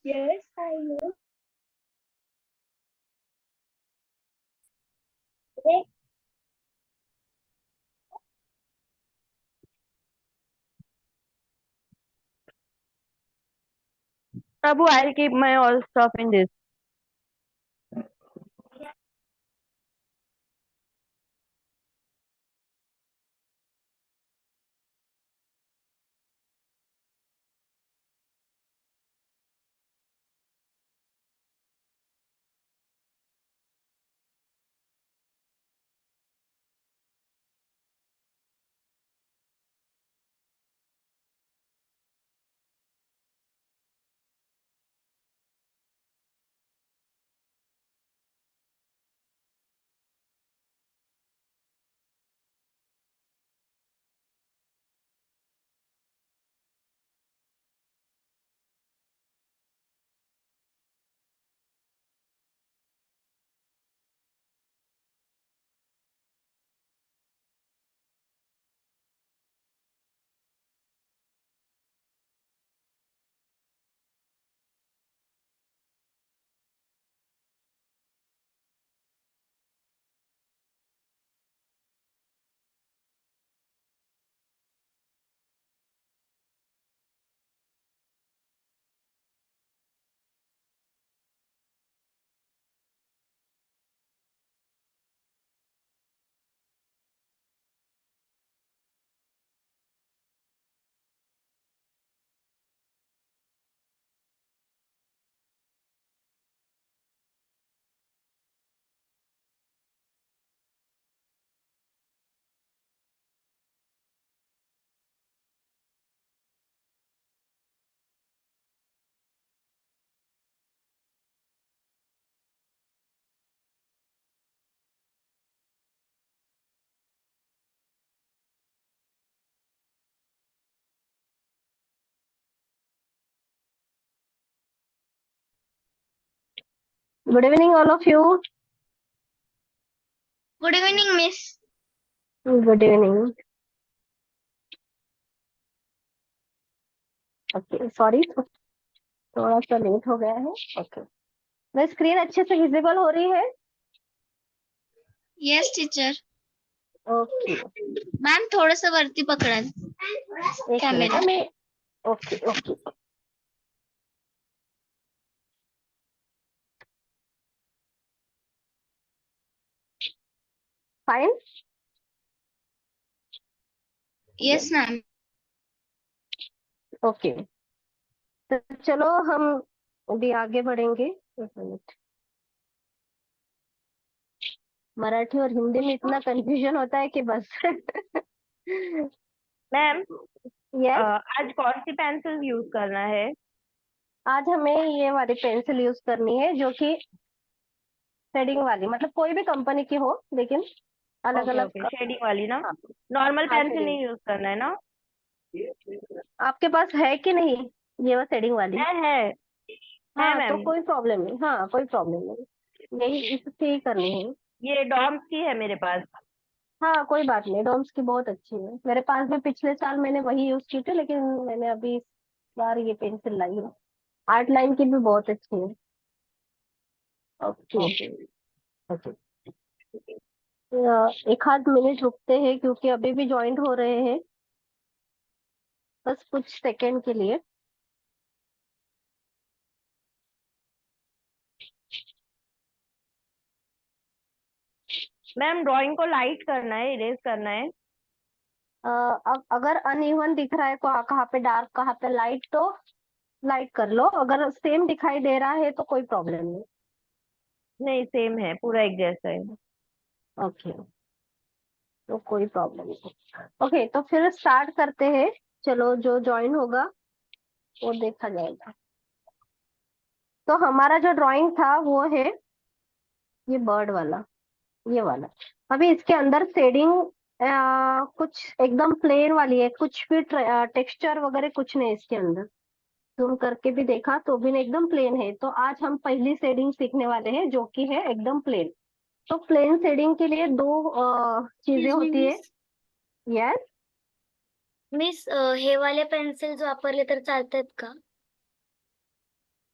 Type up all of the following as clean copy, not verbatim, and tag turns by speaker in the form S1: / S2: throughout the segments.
S1: Yes, I know.
S2: Prabhu, I'll keep my all stuff in this.
S1: Good evening, all of you.
S3: Good evening, Miss.
S1: Good evening. Okay sorry, थोड़ा सा late हो गया है. Okay, मेरी screen अच्छे से visible हो रही है?
S3: Yes, teacher.
S1: ओके,
S3: मैम थोड़ा सा वरती पकड़ा
S1: एक मिनट
S3: कैमरा.
S1: मैं. Okay okay, fine.
S3: Yes, ma'am.
S1: Okay, तो चलो हम अभी आगे बढ़ेंगे. एक मिनट. मराठी और हिंदी में इतना कंफ्यूजन होता है कि बस.
S2: मैम,
S1: यस,
S2: आज कौन सी पेंसिल यूज करना है?
S1: आज हमें ये वाली पेंसिल यूज करनी है जो कि शेडिंग वाली, मतलब कोई भी कंपनी की हो, लेकिन अलग
S2: ओके
S1: अलग.
S2: ओके, शेडिंग वाली ना?
S1: हाँ
S2: नॉर्मल
S1: हाँ,
S2: पेंसिल
S1: शेडिंग.
S2: नहीं यूज करना है ना?
S1: आपके पास है कि नहीं ये वो शेडिंग वाली?
S2: है
S1: हाँ, तो
S2: मैम।
S1: कोई प्रॉब्लम नहीं. हाँ, कोई प्रॉब्लम नहीं, यही इससे ही करनी है.
S2: ये डॉम्स की है मेरे पास।
S1: हाँ, कोई बात नहीं, डोम्स की बहुत अच्छी है. मेरे पास भी पिछले साल मैंने वही यूज की थी, लेकिन मैंने अभी इस बार ये पेंसिल लाई है. आर्ट लाइन की भी बहुत अच्छी है. ओके.
S2: ओके।
S1: ओके, एक आध मिनट रुकते हैं क्योंकि अभी भी ज्वाइंट हो रहे हैं, बस कुछ सेकंड के लिए.
S2: मैम, ड्राइंग को लाइट करना है, इरेज करना है?
S1: अगर अनइवन दिख रहा है कहाँ पे डार्क कहाँ पे लाइट, तो लाइट कर लो. अगर सेम दिखाई दे रहा है तो कोई प्रॉब्लम नहीं.
S2: नहीं, सेम है, पूरा एक जैसा है।
S1: ओके, तो कोई प्रॉब्लम नहीं. ओके, तो फिर स्टार्ट करते हैं. चलो, जो ज्वाइन होगा वो देखा जाएगा. तो हमारा जो ड्राइंग था वो है ये बर्ड वाला, ये वाला. अभी इसके अंदर शेडिंग कुछ एकदम प्लेन वाली है, कुछ भी टेक्सचर वगैरह कुछ नहीं इसके अंदर. जूम करके भी देखा तो भी नहीं, एकदम प्लेन है. तो आज हम पहली शेडिंग सीखने वाले हैं जो कि है एकदम प्लेन. तो प्लेन शेडिंग के लिए दो चीजें होती है.
S3: मिस
S1: यस,
S3: मिस हे वाले पेन्सिल्स वापरले तर चालतात का?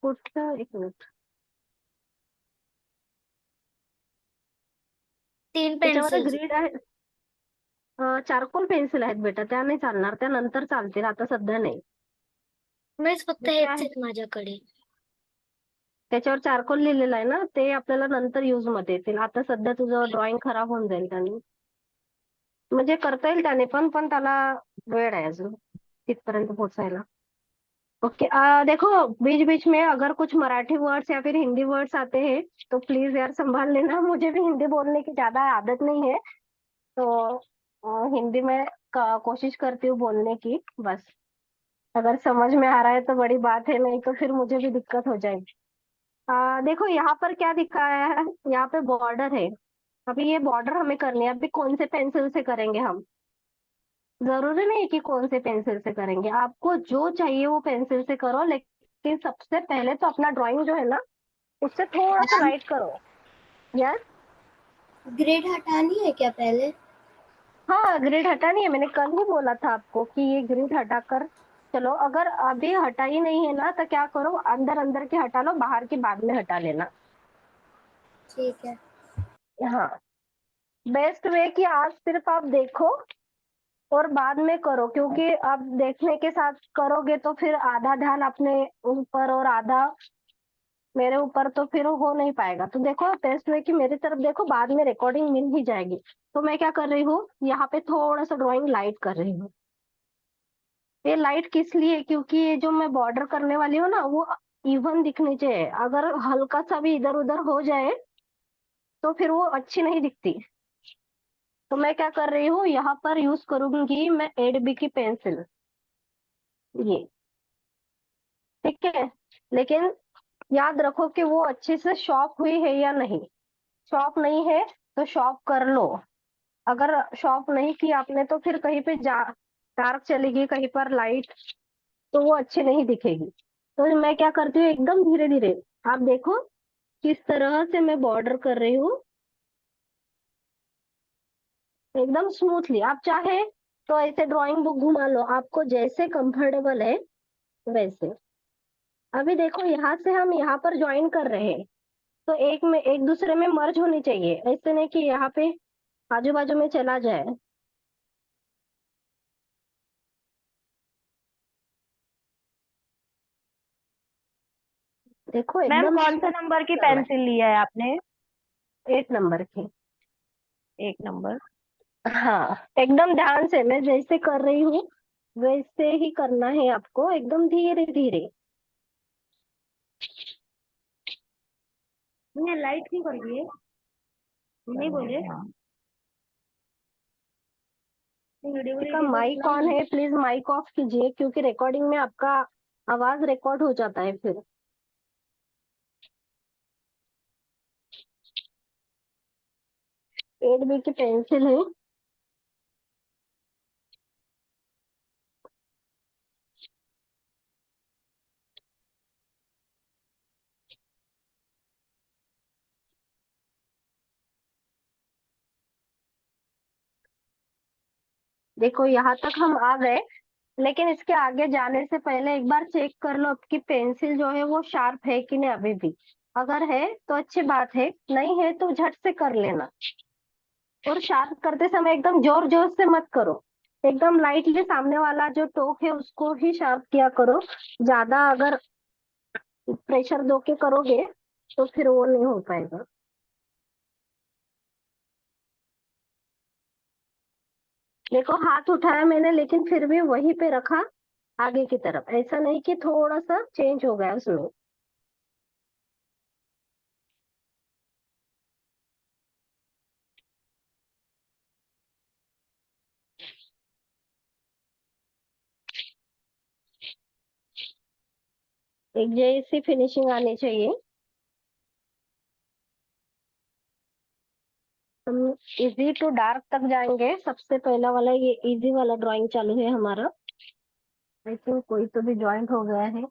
S1: एक मिनिट.
S3: तीन
S1: त्याच्यामध्ये
S3: पेन्सिल्स.
S1: ग्रीड आहे. चारकोल पेन्सिल आहेत बेटा, त्या नाही चालणार, त्या नंतर चालतील, आता सध्या नाही.
S3: मिस फक्त
S1: दुसरे
S3: हेच
S1: आहे.
S3: आहेत माझ्याकडे.
S1: त्याच्यावर चारकोल लिहिलेलं आहे ना, ते आपल्याला नंतर यूज मध्ये येतील. आता सध्या तुझं ड्रॉइंग खराब होऊन जाईल त्याने. म्हणजे करता येईल त्याने पण त्याला वेळ आहे अजून तिथपर्यंत पोहोचायला. ओके. देखो, बीच बीच में अगर कुछ मराठी वर्ड्स या फिर हिंदी वर्ड्स आते हैं तो प्लीज यार संभाल लेना. मुझे भी हिंदी बोलने की ज्यादा आदत नहीं है, तो हिंदी में कोशिश करती हूँ बोलने की. बस अगर समझ में आ रहा है तो बड़ी बात है, नहीं तो फिर मुझे भी दिक्कत हो जाएगी. देखो यहाँ पर क्या दिखाया है, यहाँ पे बॉर्डर है. अभी ये बॉर्डर हमें करनी है. अभी कौन से पेंसिल से करेंगे हम, जरूरी नहीं कि कौन से पेंसिल से करेंगे, आपको जो चाहिए वो पेंसिल से करो. लेकिन सबसे पहले तो अपना ड्राइंग जो है ना, उससे थोड़ा सा लाइट करो. यस.
S3: ग्रेड हटानी है क्या पहले?
S1: हाँ, ग्रिड हटानी है. मैंने कल ही बोला था आपको कि ये ग्रिड हटाकर चलो. अगर अभी हटाई नहीं है ना, तो क्या करो, अंदर अंदर की हटा लो, बाहर की बाद में हटा लेना.
S3: ठीक है.
S1: हाँ, बेस्ट वे कि आज सिर्फ आप देखो और बाद में करो, क्योंकि आप देखने के साथ करोगे तो फिर आधा ध्यान अपने ऊपर और आधा मेरे ऊपर, तो फिर हो नहीं पाएगा. तो देखो, बेस्ट वे कि मेरी तरफ देखो, बाद में रिकॉर्डिंग मिल ही जाएगी. तो मैं क्या कर रही हूँ, यहाँ पे थोड़ा सा ड्राइंग लाइट कर रही हूँ. ये लाइट किस लिए, क्योंकि ये जो मैं बॉर्डर करने वाली हूँ ना, वो इवन दिखनी चाहिए. अगर हल्का सा भी इधर उधर हो जाए तो फिर वो अच्छी नहीं दिखती. तो मैं क्या कर रही हूँ, यहाँ पर यूज करूंगी मैं 8B की पेंसिल, ये. ठीक है. लेकिन याद रखो कि वो अच्छे से शॉर्प हुई है या नहीं. शॉर्प नहीं है तो शॉर्प कर लो. अगर शॉर्प नहीं की आपने तो फिर कहीं पे डार्क चलेगी, कहीं पर लाइट, तो वो अच्छी नहीं दिखेगी. तो मैं क्या करती हूँ, एकदम धीरे धीरे, आप देखो किस तरह से मैं बॉर्डर कर रही हूँ, एकदम स्मूथली. आप चाहे तो ऐसे ड्राइंग बुक घुमा लो, आपको जैसे कंफर्टेबल है वैसे. अभी देखो, यहाँ से हम यहाँ पर ज्वाइन कर रहे हैं, तो एक में एक दूसरे में मर्ज होनी चाहिए. ऐसे नहीं कि यहाँ पे आजू बाजू में चला जाए. देखो
S2: मैम
S1: एकदम
S2: कौन सा
S1: smooth
S2: नंबर की
S1: करना
S2: पेंसिल लिया है आपने?
S1: है. 8 नंबर की.
S2: 1 नंबर.
S1: हाँ, एकदम ध्यान से मैं जैसे कर रही हूँ वैसे ही करना है आपको, एकदम धीरे धीरे.
S2: नहीं लाइट क्यों कर रही है? नहीं बोले वीडियो
S1: आपका माइक ऑन है, प्लीज माइक ऑफ कीजिए, क्योंकि रिकॉर्डिंग में आपका आवाज रिकॉर्ड हो जाता है फिर. 8B की पेंसिल है. देखो यहाँ तक हम आ गए, लेकिन इसके आगे जाने से पहले एक बार चेक कर लो आपकी पेंसिल जो है वो शार्प है कि नहीं अभी भी. अगर है तो अच्छी बात है, नहीं है तो झट से कर लेना. और शार्प करते समय एकदम जोर जोर से मत करो, एकदम लाइटली सामने वाला जो टोक है उसको ही शार्प किया करो. ज्यादा अगर प्रेशर दो के करोगे तो फिर वो नहीं हो पाएगा. देखो, हाथ उठाया मैंने, लेकिन फिर भी वहीं पे रखा आगे की तरफ. ऐसा नहीं कि थोड़ा सा चेंज हो गया उसमें. एक जैसी फिनिशिंग आनी चाहिए. हम इजी टू डार्क तक जाएंगे. सबसे पहला वाला ये इजी वाला ड्राइंग चालू है हमारा. आई थिंक कोई तो भी ज्वाइंट हो गया है.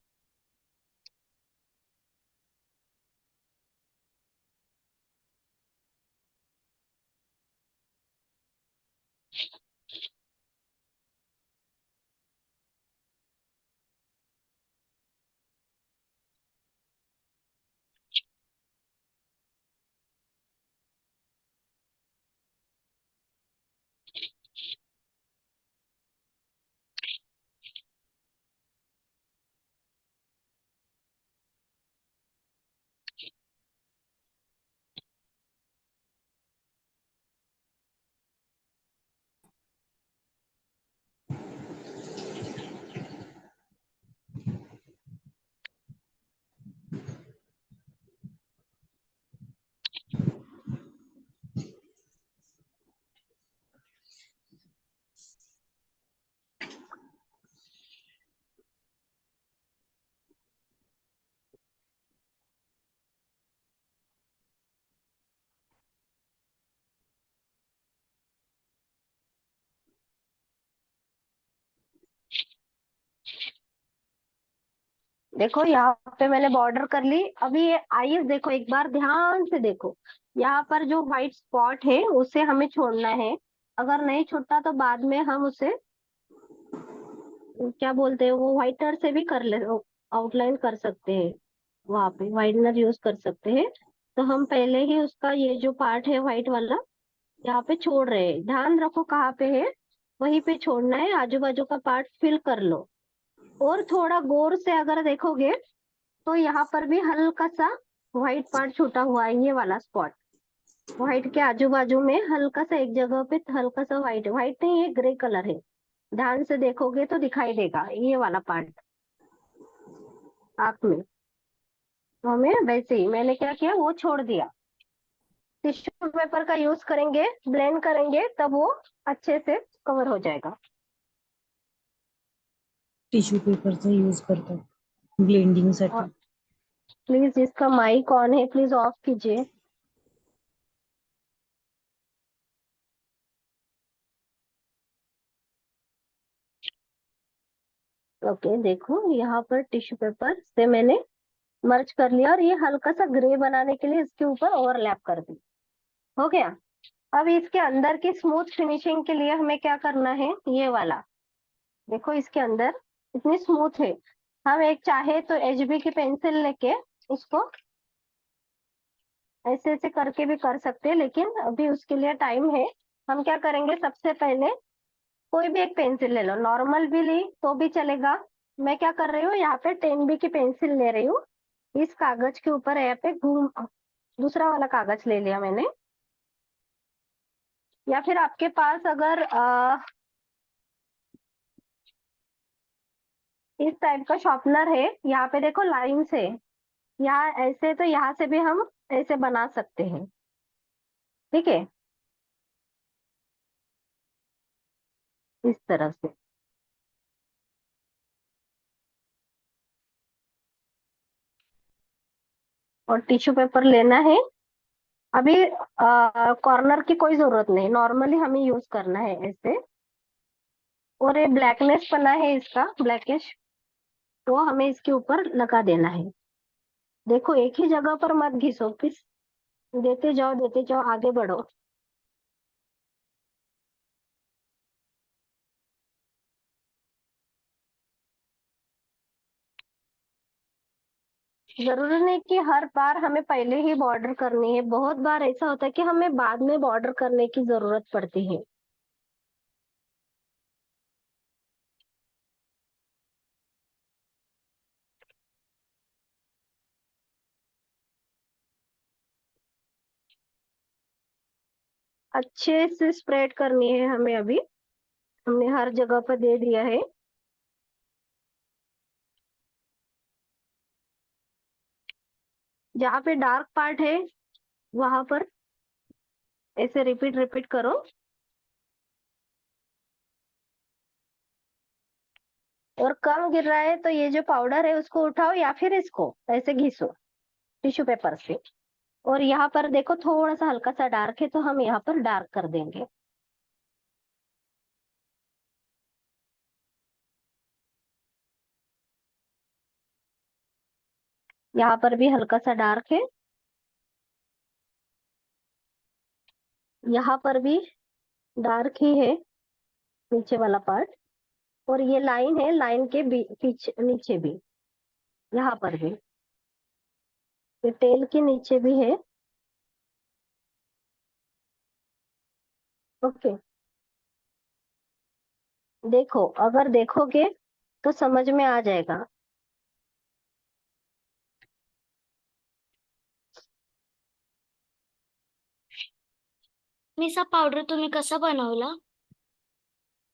S1: देखो यहाँ पे मैंने बॉर्डर कर ली। अभी ये आईज देखो, एक बार ध्यान से देखो, यहाँ पर जो व्हाइट स्पॉट है उसे हमें छोड़ना है। अगर नहीं छूटता तो बाद में हम उसे क्या बोलते हैं, वो व्हाइटनर से भी कर ले, आउटलाइन कर सकते हैं, वहां पे व्हाइटनर यूज कर सकते हैं। तो हम पहले ही उसका ये जो पार्ट है व्हाइट वाला यहाँ पे छोड़ रहे हैं। ध्यान रखो कहाँ पे है, वहीं पे छोड़ना है। आजू बाजू का पार्ट फिल कर लो। और थोड़ा गौर से अगर देखोगे तो यहाँ पर भी हल्का सा व्हाइट पार्ट छूटा हुआ है, ये वाला स्पॉट। व्हाइट के आजू बाजू में हल्का सा एक जगह पे हल्का सा व्हाइट, व्हाइट नहीं, ये ग्रे कलर है। ध्यान से देखोगे तो दिखाई देगा ये वाला पार्ट आंख में। तो हमें वैसे ही मैंने क्या किया, वो छोड़ दिया। टिश्यू पेपर का यूज करेंगे, ब्लेंड करेंगे, तब वो अच्छे से कवर हो जाएगा।
S4: टिश्यू पेपरचा यूज करतात ब्लेंडिंग
S1: और
S4: साठी.
S1: प्लीज इसका माइक ऑन है, प्लीज ऑफ कीजिए। ओके, देखो यहाँ पर टिश्यू पेपर से मैंने मर्ज कर लिया और ये हल्का सा ग्रे बनाने के लिए इसके ऊपर ओवरलैप कर दी। हो गया। अब इसके अंदर की स्मूथ फिनिशिंग के लिए हमें क्या करना है, ये वाला देखो, इसके अंदर इतनी स्मूथ है। हम एक चाहे तो एचबी की पेंसिल लेके उसको ऐसे ऐसे करके भी कर सकते हैं, लेकिन अभी उसके लिए टाइम है। हम क्या करेंगे, सबसे पहले कोई भी एक पेंसिल ले लो, नॉर्मल भी ली तो भी चलेगा। मैं क्या कर रही हूँ, यहाँ पे 10B की पेंसिल ले रही हूँ। इस कागज के ऊपर यहाँ पे घूम, दूसरा वाला कागज ले लिया मैंने। या फिर आपके पास अगर इस टाइप का शॉर्पनर है, यहाँ पे देखो लाइन से, यहाँ ऐसे, तो यहाँ से भी हम ऐसे बना सकते हैं। ठीक है, इस तरह से। और टिश्यू पेपर लेना है। अभी कॉर्नर की कोई जरूरत नहीं, नॉर्मली हमें यूज करना है ऐसे। और ये ब्लैकनेस बना है इसका, ब्लैकिश, वो हमें इसके ऊपर लगा देना है। देखो एक ही जगह पर मत घिसो, किस देते जाओ, आगे बढ़ो। जरूरी नहीं कि हर बार हमें पहले ही बॉर्डर करनी है। बहुत बार ऐसा होता है कि हमें बाद में बॉर्डर करने की जरूरत पड़ती है। अच्छे से स्प्रेड करनी है हमें। अभी हमने हर जगह पर दे दिया है। जहाँ पे डार्क पार्ट है वहां पर ऐसे रिपीट रिपीट करो। और कम गिर रहा है तो ये जो पाउडर है उसको उठाओ, या फिर इसको ऐसे घिसो टिश्यू पेपर से। और यहाँ पर देखो थोड़ा सा हल्का सा डार्क है, तो हम यहाँ पर डार्क कर देंगे। यहाँ पर भी हल्का सा डार्क है, यहाँ पर भी डार्क ही है, नीचे वाला पार्ट। और ये लाइन है, लाइन के पीछे नीचे भी, यहाँ पर भी, ये टेल के नीचे भी है। ओके, देखो अगर देखोगे तो समझ में आ जाएगा।
S3: मिसा पावडर तुम्ही कसा बनवला?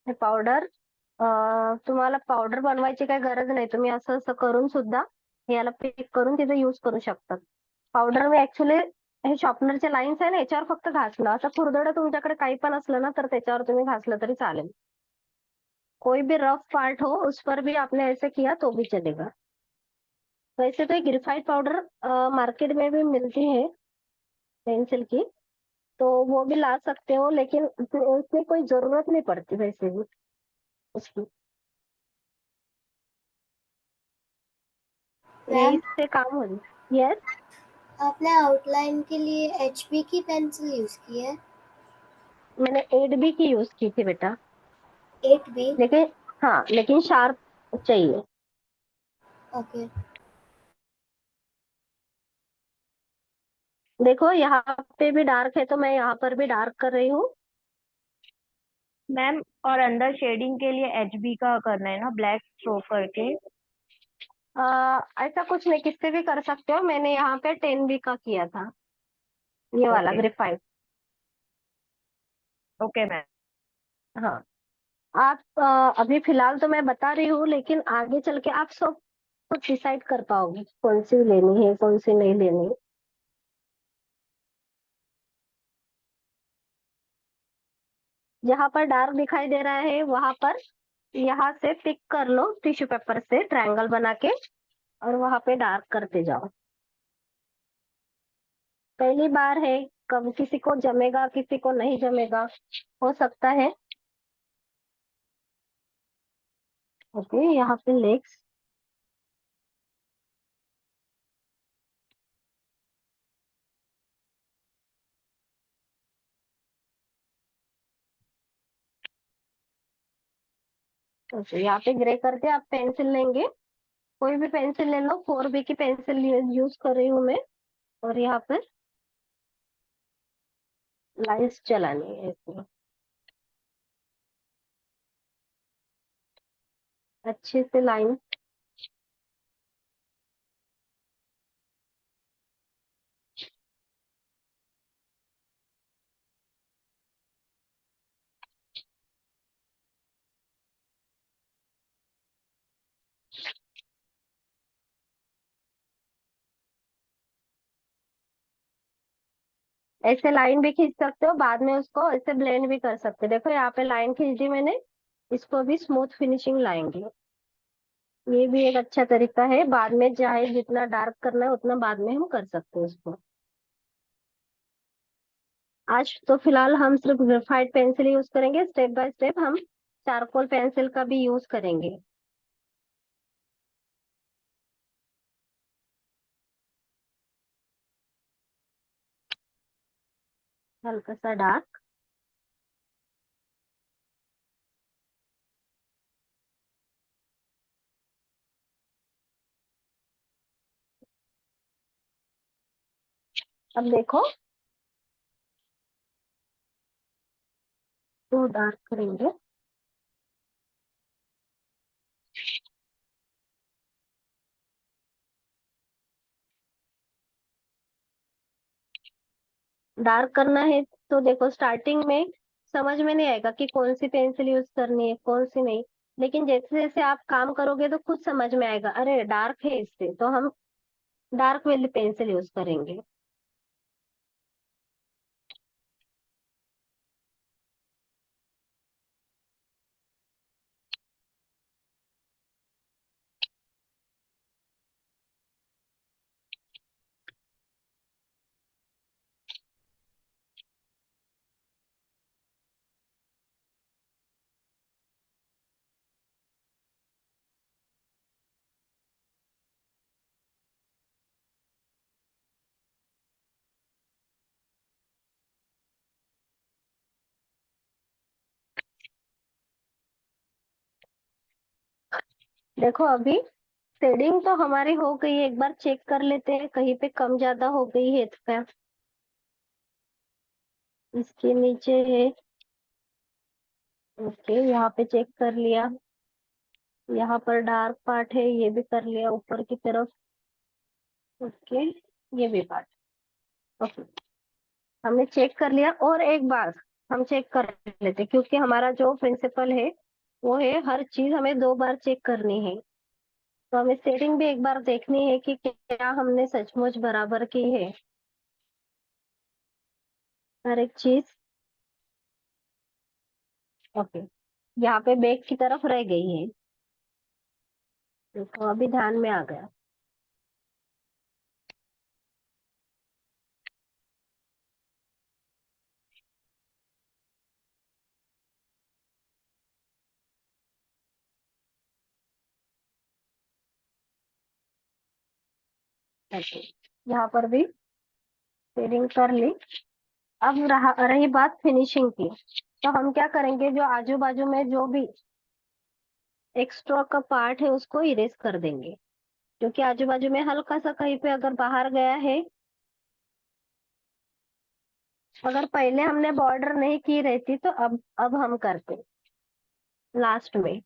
S1: हे पावडर, तुम्हाला पावडर बनवायची काही गरज नाही, तुम्ही असं असं करून सुद्धा याला पीक करून तिथे यूज करू शकतात। पावडर मी ऍक्च्युली, हे शॉर्पनरचे लाईन्स आहे ना, याच्यावर फक्त घासलं, असं खुरदडं तुमच्याकडे काही पण असलं ना तर त्याच्यावर तुम्ही घासलं तरी चालेल। कोई भी रफ पार्ट हो उस पर भी आपने ऐसे किया तो भी चलेगा। वैसे तो एक ग्रेफाइट पाउडर मार्केट में भी मिलती है पेंसिल की, तो वो भी ला सकते हो, लेकिन उसमें कोई जरूरत नहीं पड़ती वैसे भी उसकी। यही
S5: मैम
S1: से काम हो रही। यस,
S5: आपने आउटलाइन के लिए एचबी की पेंसिल यूज की है?
S1: मैंने 8B की यूज की थी बेटा,
S5: 8B?
S1: लेकिन हाँ, लेकिन शार्प चाहिए।
S5: ओके।
S1: देखो यहाँ पे भी डार्क है, तो मैं यहाँ पर भी डार्क कर रही हूँ।
S2: मैम और अंदर शेडिंग के लिए एचबी का करना है ना, ब्लैक स्ट्रोक करके।
S1: ऐसा कुछ नहीं, किससे भी कर सकते हो। मैंने यहाँ पे 10B का किया था, ये वाला
S2: ओके
S1: ग्रेफाइट।
S2: Okay ma'am.
S1: हाँ, आप अभी फिलहाल तो मैं बता रही हूँ, लेकिन आगे चल के आप सब कुछ डिसाइड कर पाओगे कौन सी लेनी है कौन सी नहीं लेनी। जहां पर डार्क दिखाई दे रहा है वहां पर यहाँ से पिक कर लो टिश्यू पेपर से ट्रायंगल बना के, और वहां पे डार्क करते जाओ। पहली बार है, कब किसी को जमेगा किसी को नहीं जमेगा, हो सकता है। ओके, यहाँ पे लेग्स। ओके, यहाँ पे ग्रे करके आप पेंसिल लेंगे, कोई भी पेंसिल ले लो, 4B की पेंसिल यूज कर रही हूँ मैं। और यहाँ पर लाइंस चलानी है इसमें, अच्छे से लाइन। ऐसे लाइन भी खींच सकते हो, बाद में उसको ऐसे ब्लेंड भी कर सकते हो। देखो यहाँ पे लाइन खींच दी मैंने, इसको भी स्मूथ फिनिशिंग लाएंगे। ये भी एक अच्छा तरीका है, बाद में चाहे जितना डार्क करना है उतना बाद में हम कर सकते हैं इसको। आज तो फिलहाल हम सिर्फ ग्रेफाइट पेंसिल यूज करेंगे, स्टेप बाय स्टेप हम चारकोल पेंसिल का भी यूज करेंगे। हल्का सा डार्क। अब देखो, तो डार्क करेंगे। डार्क करना है तो देखो, स्टार्टिंग में समझ में नहीं आएगा कि कौन सी पेंसिल यूज करनी है कौन सी नहीं, लेकिन जैसे जैसे आप काम करोगे तो खुद समझ में आएगा, अरे डार्क है इससे तो हम डार्क वाली पेंसिल यूज करेंगे। देखो अभी शेडिंग तो हमारी हो गई है, एक बार चेक कर लेते हैं कहीं पे कम ज्यादा हो गई है इसका। इसके नीचे है, ओके, यहाँ पे चेक कर लिया। यहाँ पर डार्क पार्ट है, ये भी कर लिया ऊपर की तरफ। ओके, ये भी पार्ट। ओके, हमने चेक कर लिया। और एक बार हम चेक कर लेते, क्योंकि हमारा जो प्रिंसिपल है वो है हर चीज हमें 2 बार चेक करनी है। तो हमें सेटिंग भी एक बार देखनी है कि क्या हमने सचमुच बराबर की है हर एक चीज। ओके, यहाँ पे बैक की तरफ रह गई है, देखो अभी ध्यान में आ गया। ऐसे यहाँ पर भी शेडिंग कर ली। अब रही बात फिनिशिंग की, तो हम क्या करेंगे, जो आजू बाजू में जो भी एक्स्ट्रा का पार्ट है उसको इरेज कर देंगे, क्योंकि आजू बाजू में हल्का सा कहीं पे अगर बाहर गया है, अगर पहले हमने बॉर्डर नहीं की रहती तो अब हम करते लास्ट में।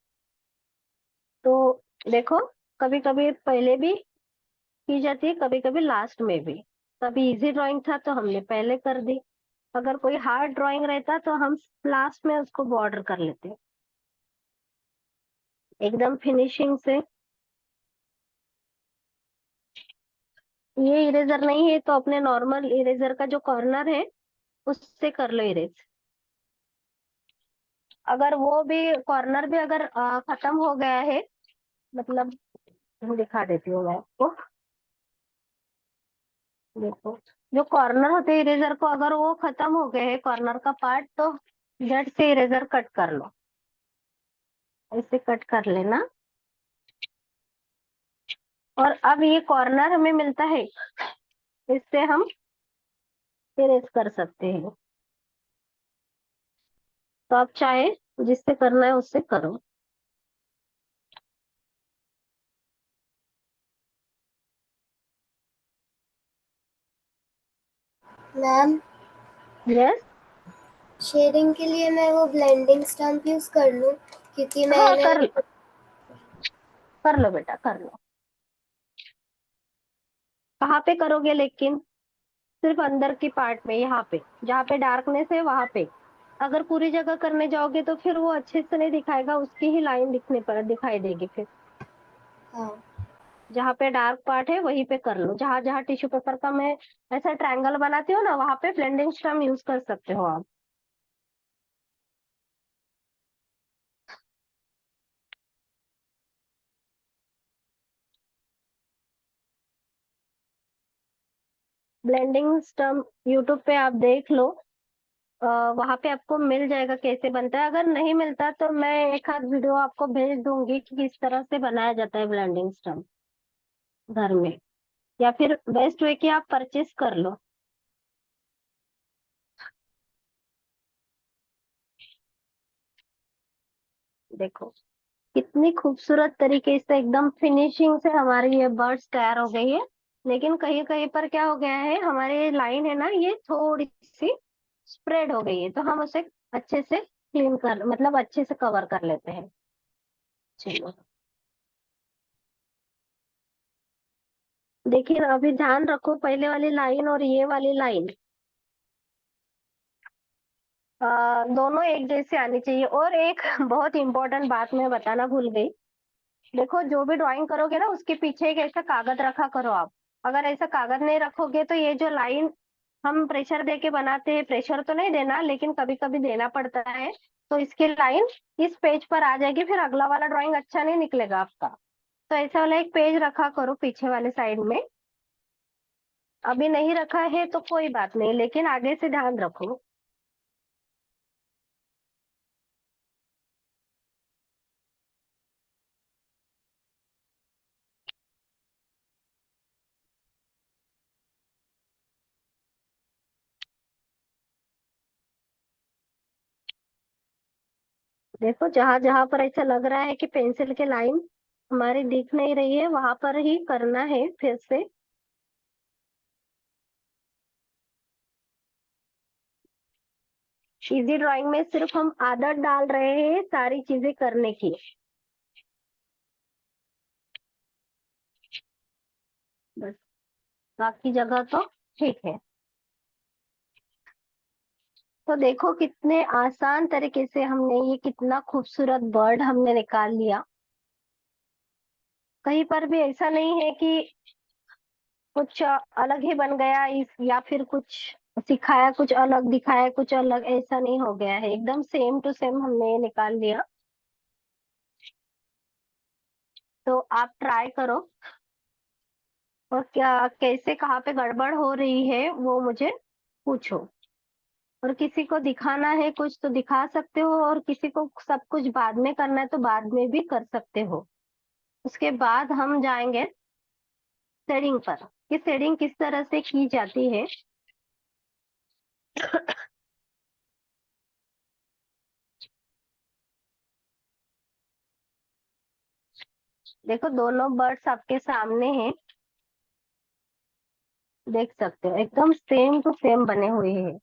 S1: तो देखो, कभी कभी पहले भी की जाती है, कभी कभी लास्ट में भी। कभी इजी ड्राइंग था तो हमने पहले कर दी, अगर कोई हार्ड ड्राइंग रहता तो हम लास्ट में उसको बॉर्डर कर लेते एकदम फिनिशिंग से। ये इरेजर नहीं है तो अपने नॉर्मल इरेजर का जो कॉर्नर है उससे कर लो इरेज। अगर वो भी कॉर्नर भी अगर खत्म हो गया है, मतलब दिखा देती हूँ मैं आपको। देखो, जो कॉर्नर होते हैं इरेजर को, अगर वो खत्म हो गए हैं कॉर्नर का पार्ट, तो झट से इरेजर कट कर लो, ऐसे कट कर लेना। और अब ये कॉर्नर हमें मिलता है, इससे हम इरेज कर सकते हैं। तो आप चाहे जिससे करना है उससे करो।
S5: Ma'am,
S1: yes.
S5: शेडिंग के लिए मैं वो ब्लेंडिंग स्टम्प यूज कर लूं, क्योंकि
S1: हाँ,
S5: मैंने
S1: कर लो बेटा, कर लो। कहाँ पे करोगे लेकिन? सिर्फ अंदर की पार्ट में, यहाँ पे जहाँ पे डार्कनेस है वहां पे। अगर पूरी जगह करने जाओगे तो फिर वो अच्छे से नहीं दिखाएगा, उसकी ही लाइन दिखने पर दिखाई देगी फिर।
S5: हाँ
S1: जहाँ पे डार्क पार्ट है वहीं पे कर लो। जहाँ जहाँ टिश्यू पेपर का मैं ऐसा ट्रायंगल बनाती हूँ ना, वहां पे ब्लेंडिंग स्टम यूज कर सकते हो आप। ब्लेंडिंग स्टम यूट्यूब पे आप देख लो, वहां पे आपको मिल जाएगा कैसे बनता है। अगर नहीं मिलता तो मैं एक आध वीडियो आपको भेज दूंगी कि किस तरह से बनाया जाता है ब्लेंडिंग स्टम घर में, या फिर बेस्ट वे कि आप परचेस कर लो। देखो कितनी खूबसूरत तरीके से एकदम फिनिशिंग से हमारी ये बर्ड्स तैयार हो गई है। लेकिन कहीं कहीं पर क्या हो गया है, हमारी लाइन है ना, ये थोड़ी सी स्प्रेड हो गई है, तो हम उसे अच्छे से क्लीन कर, मतलब अच्छे से कवर कर लेते हैं। चलो, देखिए अभी ध्यान रखो, पहले वाली लाइन और ये वाली लाइन दोनों एक जैसे आनी चाहिए। और एक बहुत इंपॉर्टेंट बात मैं बताना भूल गई। देखो, जो भी ड्राइंग करोगे ना उसके पीछे एक ऐसा कागज रखा करो आप। अगर ऐसा कागज नहीं रखोगे तो ये जो लाइन हम प्रेशर दे के बनाते हैं, प्रेशर तो नहीं देना लेकिन कभी कभी देना पड़ता है, तो इसकी लाइन इस पेज पर आ जाएगी, फिर अगला वाला ड्राइंग अच्छा नहीं निकलेगा आपका। तो ऐसा वाला एक पेज रखा करो पीछे वाले साइड में। अभी नहीं रखा है तो कोई बात नहीं, लेकिन आगे से ध्यान रखो। देखो, जहां जहां पर ऐसा लग रहा है कि पेंसिल की लाइन हमारी दिख नहीं रही है, वहां पर ही करना है फिर से। इजी ड्राइंग में सिर्फ हम आदत डाल रहे हैं सारी चीजें करने की, बस। बाकी जगह तो ठीक है। तो देखो कितने आसान तरीके से हमने ये कितना खूबसूरत बर्ड हमने निकाल लिया। कहीं पर भी ऐसा नहीं है कि कुछ अलग ही बन गया इस, या फिर कुछ सिखाया कुछ अलग, दिखाया कुछ अलग, ऐसा नहीं हो गया है। एकदम सेम टू सेम हमने ये निकाल लिया। तो आप ट्राई करो, और क्या कैसे कहाँ पे गड़बड़ हो रही है वो मुझे पूछो। और किसी को दिखाना है कुछ तो दिखा सकते हो, और किसी को सब कुछ बाद में करना है तो बाद में भी कर सकते हो। उसके बाद हम जाएंगे शेडिंग पर कि शेडिंग किस तरह से की जाती है। देखो दोनों बर्ड्स आपके सामने हैं, देख सकते हो एकदम सेम टू सेम बने हुए हैं।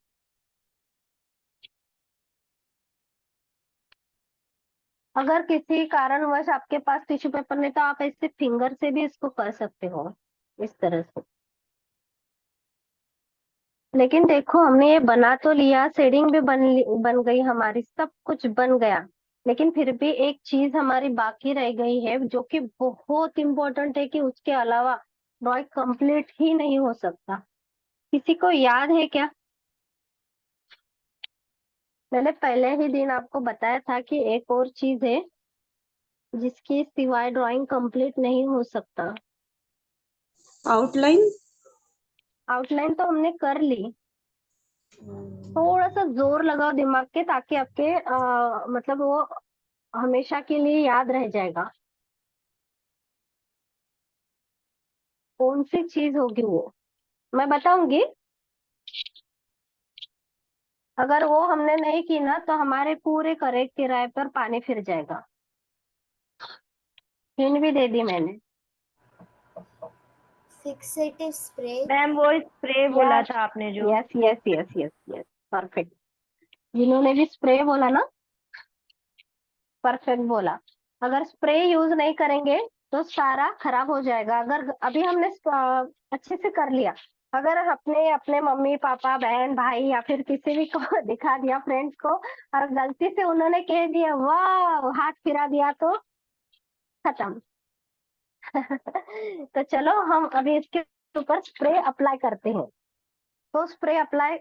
S1: अगर किसी कारणवश आपके पास टिश्यू पेपर नहीं तो आप ऐसे फिंगर से भी इसको कर सकते हो इस तरह से। लेकिन देखो हमने ये बना तो लिया, शेडिंग भी बन गई हमारी, सब कुछ बन गया, लेकिन फिर भी एक चीज हमारी बाकी रह गई है जो कि बहुत इंपॉर्टेंट है कि उसके अलावा ड्रॉइंग कंप्लीट ही नहीं हो सकता। किसी को याद है क्या? मैंने पहले ही दिन आपको बताया था कि एक और चीज है जिसके सिवाय ड्राइंग कंप्लीट नहीं हो सकता।
S4: आउटलाइन।
S1: आउटलाइन तो हमने कर ली, थोड़ा सा जोर लगाओ दिमाग के ताकि आपके मतलब वो हमेशा के लिए याद रह जाएगा। कौन सी चीज होगी वो मैं बताऊंगी। अगर वो हमने नहीं की ना तो हमारे पूरे किराए पर पानी फिर जाएगा। हिंट भी दे दी मैंने।
S5: Fixative spray.
S2: मैम वो स्प्रे बोला
S1: यस
S2: था आपने जो।
S1: Yes yes yes yes yes, perfect. जिन्होंने भी स्प्रे बोला ना, परफेक्ट बोला। अगर स्प्रे यूज नहीं करेंगे तो सारा खराब हो जाएगा। अगर अभी हमने अच्छे से कर लिया, अगर अपने अपने मम्मी पापा बहन भाई या फिर किसी भी को दिखा दिया, फ्रेंड्स को, और गलती से उन्होंने कह दिया वाह, हाथ फिरा दिया, तो खत्म। तो चलो हम अभी इसके ऊपर स्प्रे अप्लाई करते हैं। तो स्प्रे अप्लाई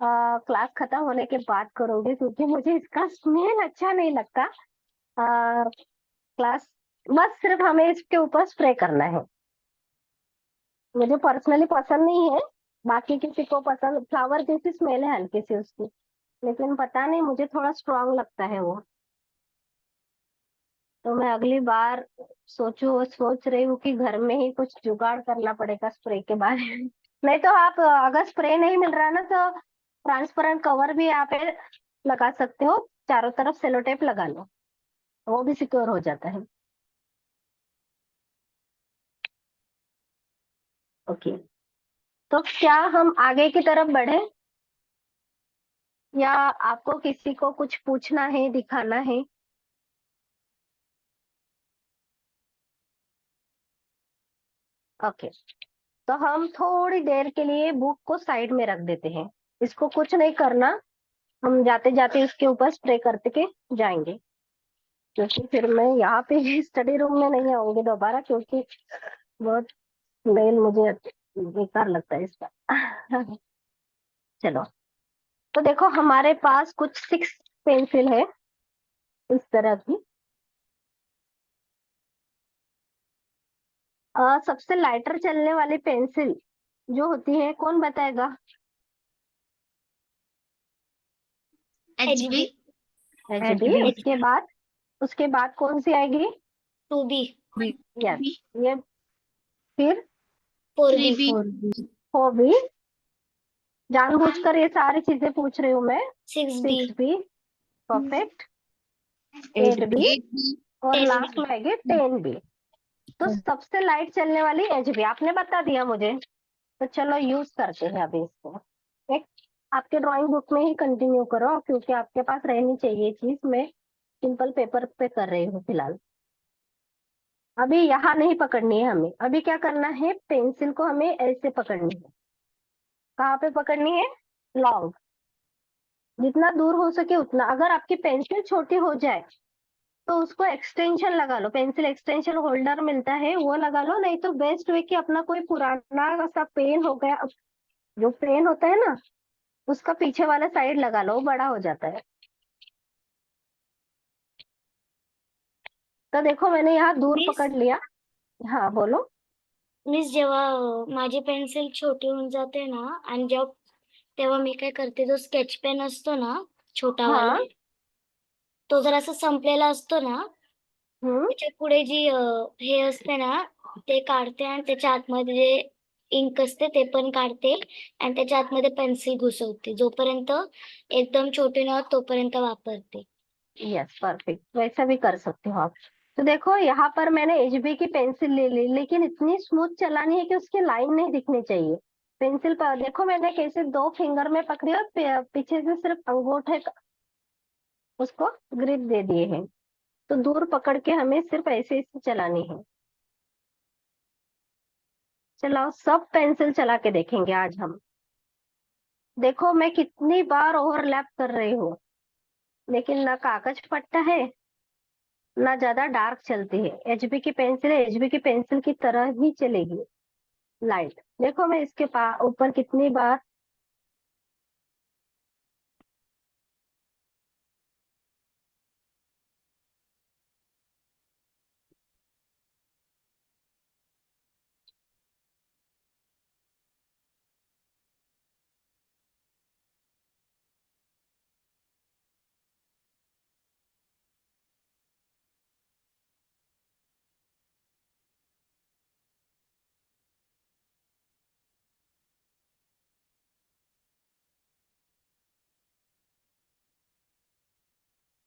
S1: क्लास खत्म होने के बाद करोगे क्योंकि मुझे इसका स्मेल अच्छा नहीं लगता। क्लास बस सिर्फ हमें इसके ऊपर स्प्रे करना है। मुझे पर्सनली पसंद नहीं है, बाकी किसी को पसंद, फ्लावर जैसी स्मेल है हल्की सी उसकी, लेकिन पता नहीं मुझे थोड़ा स्ट्रांग लगता है वो। तो मैं अगली बार सोच रही हूँ कि घर में ही कुछ जुगाड़ करना पड़ेगा स्प्रे के बारे में। नहीं तो आप अगर स्प्रे नहीं मिल रहा ना तो ट्रांसपेरेंट कवर भी यहाँ पे लगा सकते हो, चारों तरफ सेलो टेप लगा लो, वो भी सिक्योर हो जाता है। ओके, तो क्या हम आगे की तरफ बढ़े या आपको किसी को कुछ पूछना है, दिखाना है? ओके, तो हम थोड़ी देर के लिए बुक को साइड में रख देते हैं। इसको कुछ नहीं करना, हम जाते जाते इसके ऊपर स्प्रे करते के जाएंगे, क्योंकि फिर मैं यहाँ पे स्टडी रूम में नहीं आऊंगी दोबारा, क्योंकि बहुत स्मेल मुझे बेकार लगता है इसका। चलो, तो देखो हमारे पास कुछ 6 पेंसिल है इस तरह की। सबसे लाइटर चलने वाली पेंसिल जो होती है कौन बताएगा?
S3: HB
S1: HB। उसके बाद कौन सी आएगी?
S3: 2B
S1: यस, ये फिर
S3: 4B
S1: 4B। जानबूझकर ये सारी चीजें पूछ रही हूँ मैं।
S3: 6B
S1: 6B, perfect. 8B और
S3: 10B
S1: लास्ट में आएगी 10B। तो सबसे लाइट चलने वाली HB आपने बता दिया मुझे, तो चलो यूज करते हैं अभी इसको। एक आपके ड्राइंग बुक में ही कंटिन्यू करो क्योंकि आपके पास रहनी चाहिए चीज। मैं सिंपल पेपर पे कर रही हूँ फिलहाल। अभी यहाँ नहीं पकड़नी है हमें, अभी क्या करना है, पेंसिल को हमें ऐसे पकड़नी है। कहाँ पे पकड़नी है? लॉन्ग, जितना दूर हो सके उतना। अगर आपकी पेंसिल छोटी हो जाए तो उसको एक्सटेंशन लगा लो, पेंसिल एक्सटेंशन होल्डर मिलता है वो लगा लो, नहीं तो बेस्ट वे कि अपना कोई पुराना सा पेन हो गया, जो पेन होता है ना उसका पीछे वाला साइड लगा लो, वो बड़ा हो जाता है। तो देखो मैंने यहाँ दूर
S3: मिस
S1: पकड़ लिया। हाँ बोलो।
S3: मिस जेव्हा माझी पेन्सिल छोटी होऊन जाते ना आणि तेव्हा मी काय करते, जो स्केच पेन असतो ना छोटा
S1: हाँ।
S3: वाला, तो जर असं संपलेला असतो ना,
S1: हम्म।
S3: त्याच्या पुढे जी हे असते ना ते काढते आणि त्याच्या आतमध्ये जे इंक असते ते पण काढते आणि त्याच्या आतमध्ये पेन्सिल घुसवते. जोपर्यंत एकदम छोटी नाही होत तोपर्यंत वापरते.
S1: यस परफेक्ट, वैसा भी कर सकते हो आप। तो देखो यहाँ पर मैंने एचबी की पेंसिल ले ली, लेकिन इतनी स्मूथ चलानी है कि उसकी लाइन नहीं दिखनी चाहिए। पेंसिल पर देखो मैंने कैसे 2 फिंगर में पकड़ी और पीछे से सिर्फ अंगूठे उसको ग्रिप दे दिए हैं। तो दूर पकड़ के हमें सिर्फ ऐसे ऐसे चलानी है। चलाओ, सब पेंसिल चला के देखेंगे आज हम। देखो मैं कितनी बार ओवरलैप कर रही हूँ, लेकिन ना कागज फटता है ना ज्यादा डार्क चलती है। एचबी की पेंसिल एचबी की पेंसिल की तरह ही चलेगी, लाइट। देखो मैं इसके ऊपर कितनी बार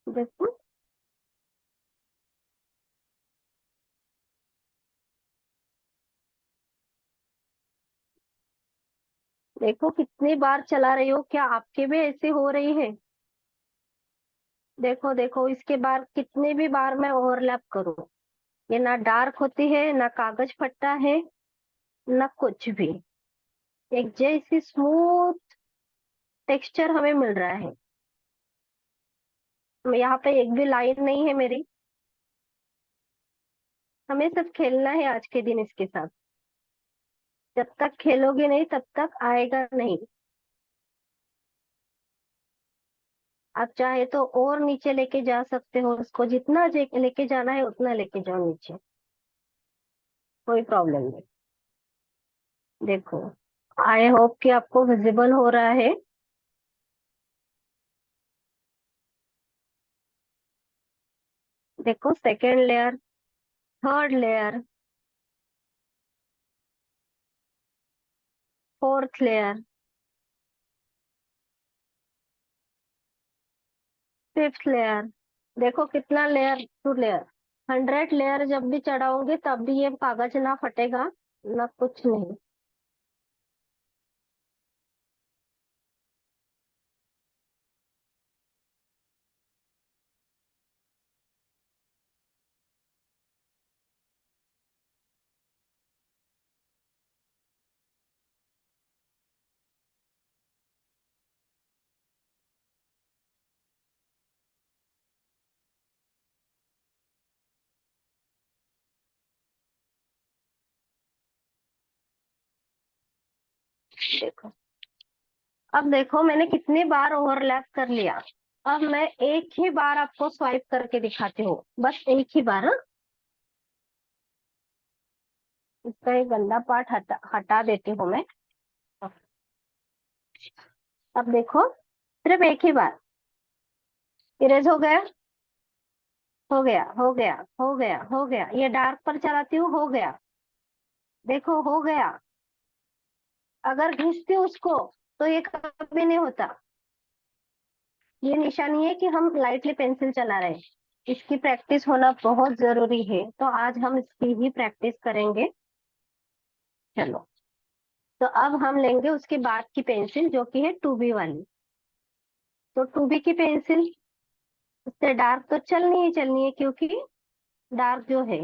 S1: देखो देखो कितनी बार चला रही हो। क्या आपके भी ऐसे हो रही है? देखो देखो इसके बाद कितने भी बार मैं ओवरलैप करूं, ये ना डार्क होती है ना कागज फटता है ना कुछ भी। एक जैसी स्मूथ टेक्सचर हमें मिल रहा है। यहाँ पे एक भी लाइन नहीं है मेरी। हमें सिर्फ खेलना है आज के दिन इसके साथ। जब तक खेलोगे नहीं तब तक आएगा नहीं। आप चाहे तो और नीचे लेके जा सकते हो, उसको जितना लेके जाना है उतना लेके जाओ नीचे, कोई प्रॉब्लम नहीं। देखो, आई होप कि आपको विजिबल हो रहा है। देखो second layer, third layer, fourth layer, fifth layer. देखो कितना लेयर टू लेयर। 100 लेयर जब भी चढ़ाओगे तब भी ये कागज ना फटेगा ना कुछ नहीं। देखो, अब देखो मैंने कितनी बार ओवरलैप कर लिया। अब मैं एक ही बार आपको स्वाइप करके दिखाती हूँ, बस एक ही बार। हाँ? इसका ये गंदा पार्ट हटा देती हूँ मैं। अब देखो, सिर्फ एक ही बार। इरेज हो गया, हो गया, हो गया, हो गया, हो गया। ये डार्क पर चलाती हूँ, हो गया। देखो हो गया। अगर घिसती हूँ उसको तो ये कभी नहीं होता। ये निशानी है कि हम लाइटली पेंसिल चला रहे हैं। इसकी प्रैक्टिस होना बहुत जरूरी है, तो आज हम इसकी ही प्रैक्टिस करेंगे। चलो, तो अब हम लेंगे उसके बाद की पेंसिल जो कि है 2B वाली। तो 2B की पेंसिल उससे डार्क तो चलनी ही चलनी है, क्योंकि डार्क जो है।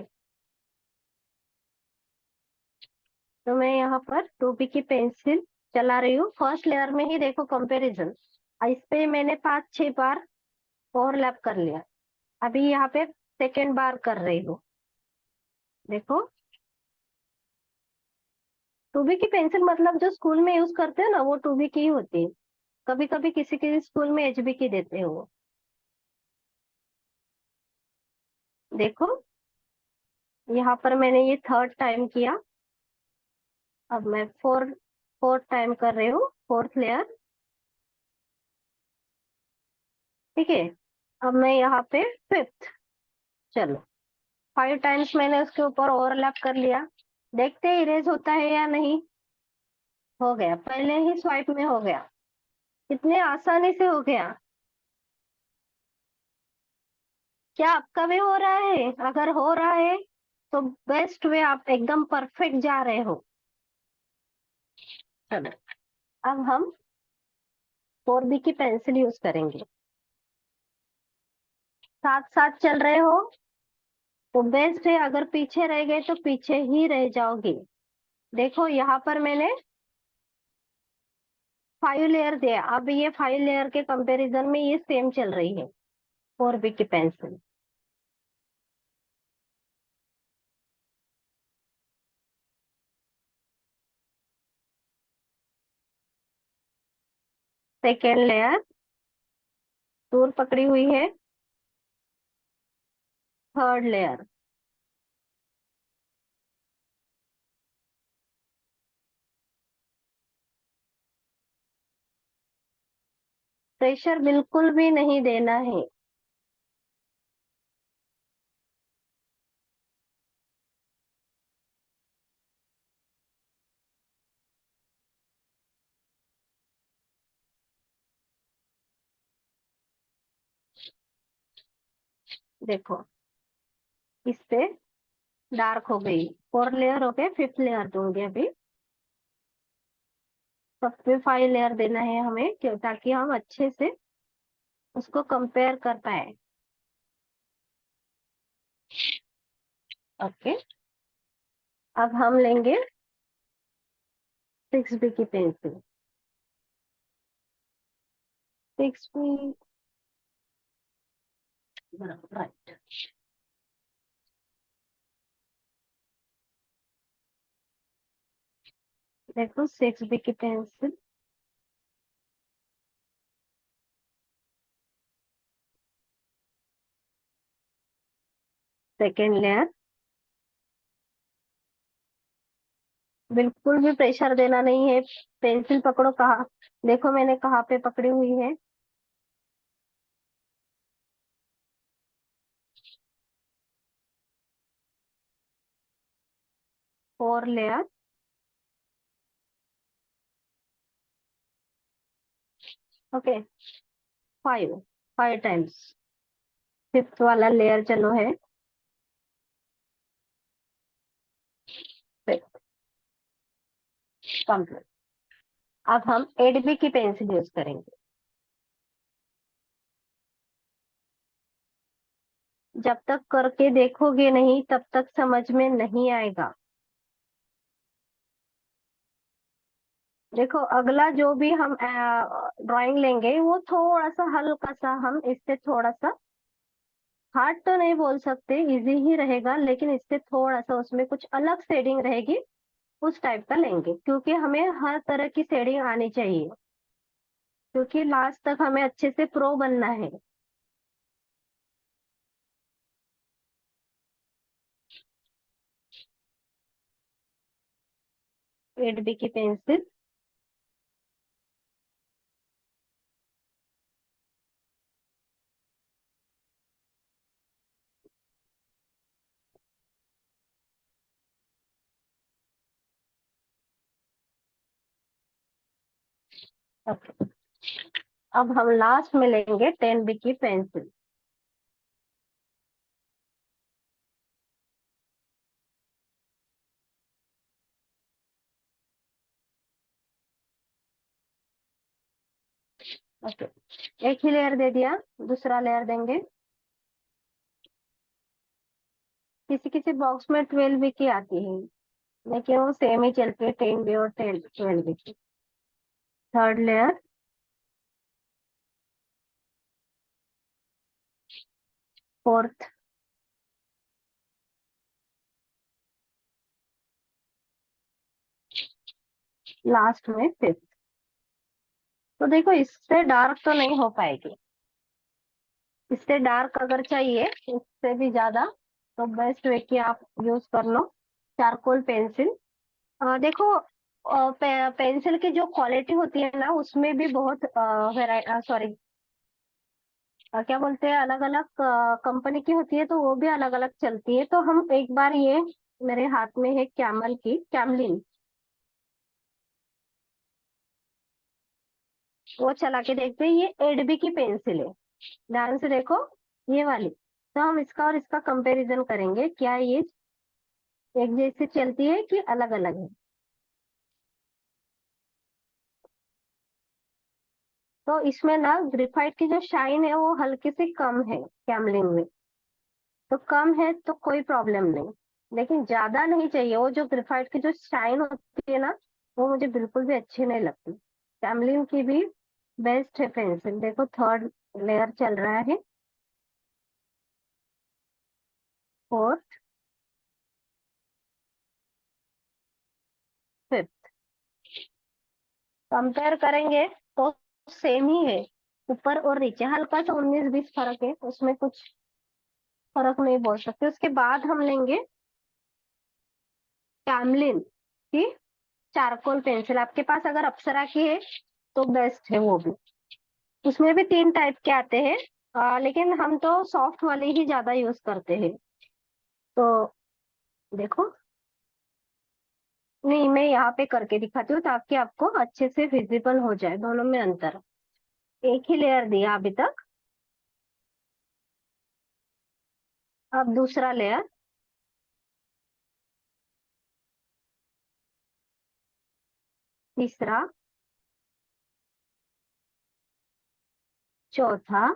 S1: तो मैं यहाँ पर 2B की पेंसिल चला रही हूँ। फर्स्ट लेयर में ही देखो कंपैरिजन, इस पे मैंने 5-6 बार ओवरलैप कर लिया। अभी यहाँ पे सेकेंड बार कर रही हूँ। देखो, 2B की पेंसिल मतलब जो स्कूल में यूज करते हैं ना, वो 2B की ही होती है। कभी कभी किसी किसी स्कूल में एचबी की देते हैं वो। देखो, यहाँ पर मैंने ये थर्ड टाइम किया। अब मैं फोर्थ टाइम कर रही हूँ, फोर्थ लेयर। ठीक है, अब मैं यहाँ पे फिफ्थ। चलो, 5 टाइम्स मैंने उसके ऊपर ओवरलैप कर लिया। देखते हैं इरेज होता है या नहीं। हो गया, पहले ही स्वाइप में हो गया। कितने आसानी से हो गया। क्या आपका भी हो रहा है? अगर हो रहा है तो बेस्ट वे, आप एकदम परफेक्ट जा रहे हो। चलो, अब हम 4B की पेंसिल यूज करेंगे। साथ साथ चल रहे हो तो बेस्ट है, अगर पीछे रह गए तो पीछे ही रह जाओगे। देखो यहाँ पर मैंने 5 लेयर दिया, अब ये 5 लेयर के कंपैरिजन में ये सेम चल रही है 4B की पेंसिल। सेकेंड लेयर दूर पकड़ी हुई है। थर्ड लेयर, प्रेशर बिल्कुल भी नहीं देना है। देखो, इससे डार्क हो गई। 4 लेयर हो गए, 5th लेयर दूंगी अभी। सब पे 5 लेयर देना है हमें, क्यों? ताकि हम अच्छे से उसको कंपेयर कर पाए। ओके, अब हम लेंगे 6B की पेंसिल। 6B, right. देखो 6B की पेंसिल, सेकेंड लेयर। बिल्कुल भी प्रेशर देना नहीं है। पेंसिल पकड़ो, कहाँ, देखो मैंने कहाँ पे पकड़ी हुई है। Four layer, okay. 5, 5 times. 5th वाला लेयर चलो है। कंप्लीट। अब हम 8B की पेंसिल यूज करेंगे। जब तक करके देखोगे नहीं तब तक समझ में नहीं आएगा। देखो, अगला जो भी हम ड्राइंग लेंगे वो थोड़ा सा हल्का सा, हम इससे थोड़ा सा हार्ड तो नहीं बोल सकते, इजी ही रहेगा, लेकिन इससे थोड़ा सा उसमें कुछ अलग शेडिंग रहेगी, उस टाइप का लेंगे। क्योंकि हमें हर तरह की शेडिंग आनी चाहिए, क्योंकि लास्ट तक हमें अच्छे से प्रो बनना है। 8B की पेंसिल, ओके। अब हम लास्ट में लेंगे 10B की पेंसिल। ओके, एक ही लेयर दे दिया, दूसरा लेयर देंगे। किसी किसी बॉक्स में 12B की आती है, लेकिन वो सेम ही चलती है, 10B और 12B की। थर्ड लेयर, फोर्थ, लास्ट में 5th। तो देखो, इससे डार्क तो नहीं हो पाएगी। इससे डार्क अगर चाहिए, इससे भी ज्यादा, तो बेस्ट वे कि आप यूज कर लो चारकोल पेंसिल। देखो, पेंसिल की जो क्वालिटी होती है ना, उसमें भी बहुत सॉरी, क्या बोलते हैं, अलग अलग कंपनी की होती है तो वो भी अलग अलग चलती है। तो हम एक बार ये, मेरे हाथ में है कैमल की कैमलिन, वो चला के देखते हैं। ये एडबी की पेंसिल है, ध्यान से देखो, ये वाली। तो हम इसका और इसका कंपैरिजन करेंगे, क्या ये एक जैसे चलती है कि अलग अलग है। तो इसमें ना ग्रेफाइट की जो शाइन है वो हल्की सी कम है कैमलिन में। तो कम है तो कोई प्रॉब्लम नहीं, लेकिन ज्यादा नहीं चाहिए। वो जो ग्रेफाइट की जो शाइन होती है ना, वो मुझे बिल्कुल भी अच्छी नहीं लगती। कैमलिन की भी बेस्ट है पेंसिल। देखो थर्ड लेयर चल रहा है, फोर्थ, फिफ्थ। कंपेयर करेंगे तो सेम ही है, ऊपर और नीचे हल्का सा 19-20 फर्क है, उसमें कुछ फर्क नहीं बोल सकते। उसके बाद हम लेंगे कैमलिन की चारकोल पेंसिल। आपके पास अगर अप्सरा की है तो बेस्ट है वो भी। उसमें भी 3 टाइप के आते हैं, लेकिन हम तो सॉफ्ट वाले ही ज्यादा यूज करते हैं। तो देखो, नहीं मैं यहाँ पे करके दिखाती हूँ ताकि आपको अच्छे से विजिबल हो जाए दोनों में अंतर। एक ही लेयर दिया अभी तक, अब दूसरा लेयर, तीसरा, चौथा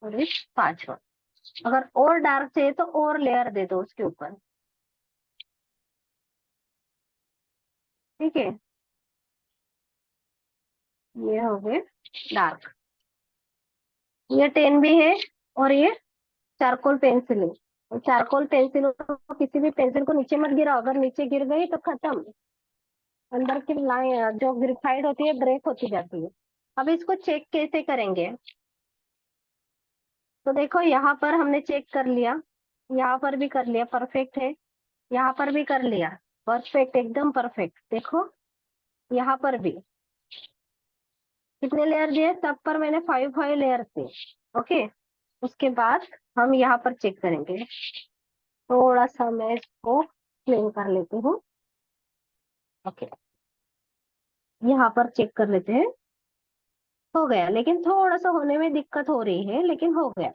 S1: और इस पांचवा। अगर और डार्क चाहिए तो और लेयर दे दो उसके ऊपर, ठीक है। ये हो गए डार्क, ये 10 भी है, और ये चारकोल पेंसिल है। और चारकोल पेंसिल को, किसी भी पेंसिल को नीचे मत गिराओ, अगर नीचे गिर गई तो खत्म, अंदर की लाइन जो ग्रेफाइट होती है ब्रेक होती जाती है। अब इसको चेक कैसे करेंगे, तो देखो यहाँ पर हमने चेक कर लिया, यहाँ पर भी कर लिया, परफेक्ट है। यहाँ पर भी कर लिया, परफेक्ट, एकदम परफेक्ट। देखो यहाँ पर भी कितने लेयर दिए, सब पर मैंने 5 लेयर थे। ओके, उसके बाद हम यहाँ पर चेक करेंगे। थोड़ा सा मैं इसको क्लीन कर लेती हूँ। ओके, यहाँ पर चेक कर लेते हैं। हो गया, लेकिन थोड़ा सा होने में दिक्कत हो रही है, लेकिन हो गया।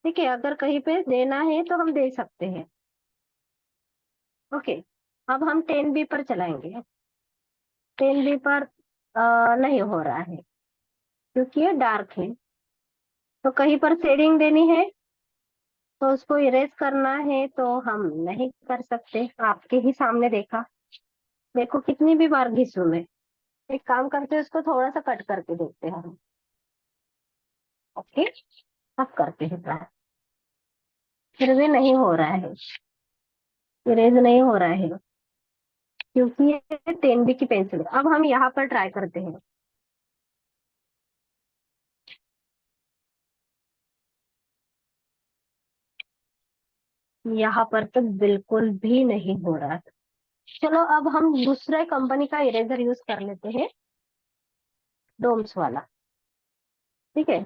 S1: ठीक है, अगर कहीं पे देना है तो हम दे सकते हैं। ओके, अब हम 10B पर चलाएंगे। 10B पर नहीं हो रहा है क्योंकि ये डार्क है। तो कहीं पर शेडिंग देनी है तो उसको इरेज करना है तो हम नहीं कर सकते, आपके ही सामने देखा। देखो कितनी भी बार घिसू मैं। एक काम करते हैं, उसको थोड़ा सा कट करके देखते हैं हम। ओके, अब करते हैं ट्राई। फिर भी नहीं हो रहा है, इरेज नहीं हो रहा है क्योंकि ये 10B की पेंसिल है। अब हम यहाँ पर ट्राई करते हैं। यहाँ पर तो बिल्कुल भी नहीं हो रहा है। चलो अब हम दूसरे कंपनी का इरेजर यूज कर लेते हैं, डोम्स वाला। ठीक है,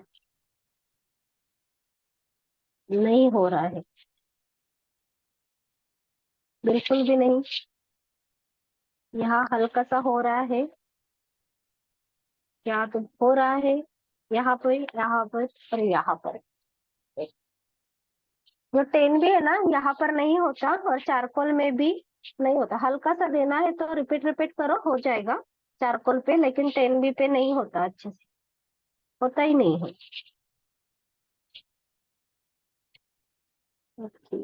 S1: नहीं हो रहा है, बिल्कुल भी नहीं। यहाँ हल्का सा हो रहा है, यहाँ तो हो रहा है, यहाँ पर, यहाँ पर और यहाँ पर। जो 10B है ना, यहाँ पर नहीं होता, और चारकोल में भी नहीं होता। हल्का सा देना है तो रिपीट रिपीट करो, हो जाएगा चारकोल पे, लेकिन 10B पे नहीं होता, अच्छे से होता ही नहीं है। ओके,